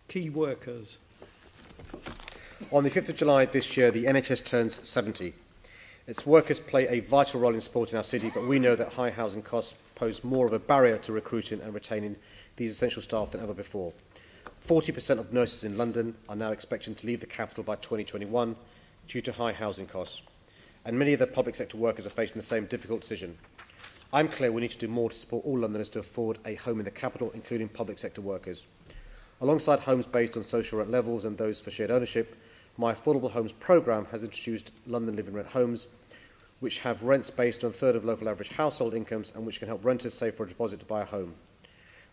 Key workers. On the 5th of July this year, the NHS turns 70. Its workers play a vital role in supporting our city, but we know that high housing costs pose more of a barrier to recruiting and retaining these essential staff than ever before. 40% of nurses in London are now expecting to leave the capital by 2021 due to high housing costs, and many of the public sector workers are facing the same difficult decision. I'm clear we need to do more to support all Londoners to afford a home in the capital, including public sector workers. Alongside homes based on social rent levels and those for shared ownership, my Affordable Homes programme has introduced London Living Rent homes, which have rents based on a third of local average household incomes and which can help renters save for a deposit to buy a home.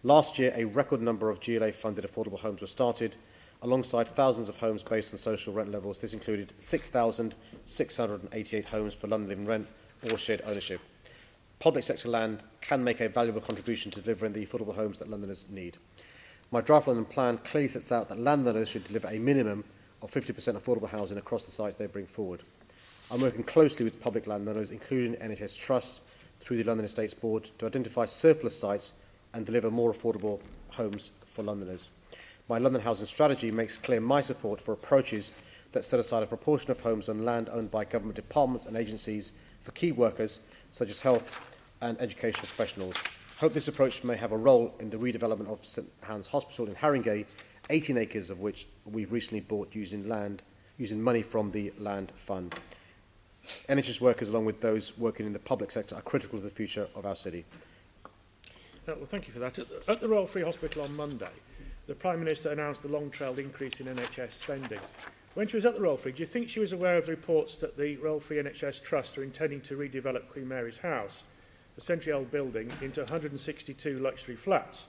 Last year, a record number of GLA-funded affordable homes were started, alongside thousands of homes based on social rent levels. This included 6,688 homes for London Living Rent or shared ownership. Public sector land can make a valuable contribution to delivering the affordable homes that Londoners need. My draft London plan clearly sets out that landowners should deliver a minimum of 50% affordable housing across the sites they bring forward. I'm working closely with public landowners, including NHS Trusts, through the London Estates Board, to identify surplus sites and deliver more affordable homes for Londoners. My London housing strategy makes clear my support for approaches that set aside a proportion of homes on land owned by government departments and agencies for key workers such as health and educational professionals. I hope this approach may have a role in the redevelopment of St Anne's Hospital in Haringey, 18 acres of which we've recently bought using money from the Land Fund. NHS workers, along with those working in the public sector, are critical to the future of our city. Well, thank you for that. At the Royal Free Hospital on Monday, the Prime Minister announced the long-trailed increase in NHS spending. When she was at the Royal Free, do you think she was aware of the reports that the Royal Free NHS Trust are intending to redevelop Queen Mary's House, a century-old building, into 162 luxury flats,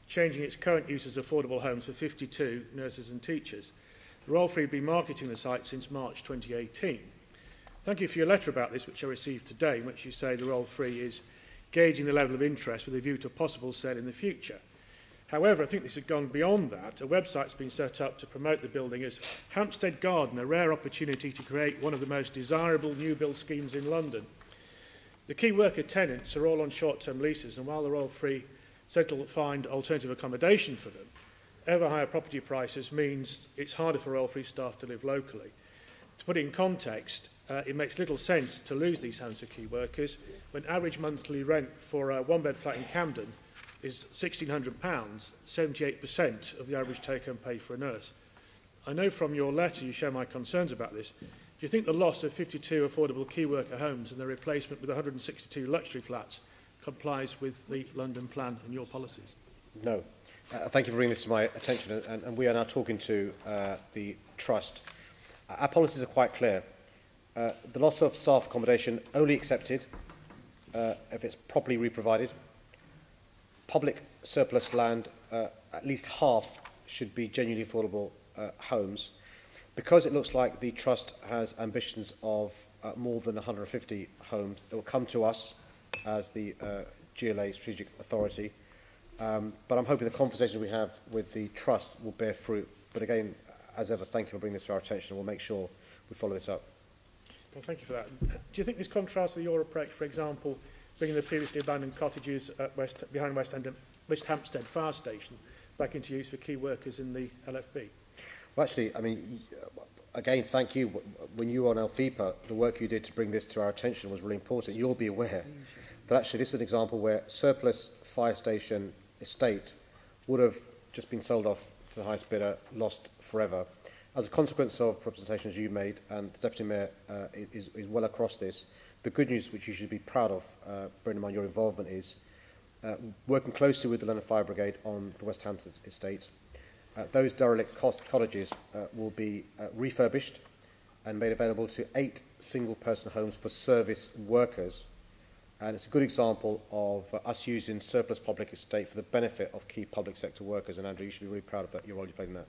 changing its current use as affordable homes for 52 nurses and teachers? The Royal Free have been marketing the site since March 2018. Thank you for your letter about this, which I received today, in which you say the Royal Free is gauging the level of interest with a view to a possible sale in the future. However, I think this has gone beyond that. A website's been set up to promote the building as Hampstead Garden, a rare opportunity to create one of the most desirable new build schemes in London. The key worker tenants are all on short-term leases, and while the Royal Free said to find alternative accommodation for them, ever higher property prices means it's harder for Royal Free staff to live locally. To put it in context, it makes little sense to lose these homes for key workers when average monthly rent for a one-bed flat in Camden is £1,600, 78% of the average take-home pay for a nurse. I know from your letter you share my concerns about this. Do you think the loss of 52 affordable key worker homes and the replacement with 162 luxury flats complies with the London plan and your policies? No. Thank you for bringing this to my attention, and we are now talking to the Trust. Our policies are quite clear. The loss of staff accommodation only accepted if it's properly re-provided. Public surplus land, at least half, should be genuinely affordable homes. Because it looks like the Trust has ambitions of more than 150 homes, it will come to us as the GLA Strategic Authority. But I'm hoping the conversation we have with the Trust will bear fruit. But again, as ever, thank you for bringing this to our attention, and we'll make sure we follow this up. Well, thank you for that. Do you think this contrasts with your approach, for example, bringing the previously abandoned cottages at behind West Hampstead Fire Station back into use for key workers in the LFB? Well, actually, I mean, again, thank you. When you were on LFIPA, the work you did to bring this to our attention was really important. You'll be aware that actually this is an example where surplus fire station estate would have just been sold off to the highest bidder, lost forever. As a consequence of representations you made, and the Deputy Mayor is well across this, the good news, which you should be proud of, bearing in mind your involvement, is working closely with the London Fire Brigade on the West Hampstead estate. Those derelict cottages will be refurbished and made available to 8 single-person homes for service workers. And it's a good example of us using surplus public estate for the benefit of key public sector workers. And Andrew, you should be really proud of that, your role you played in that.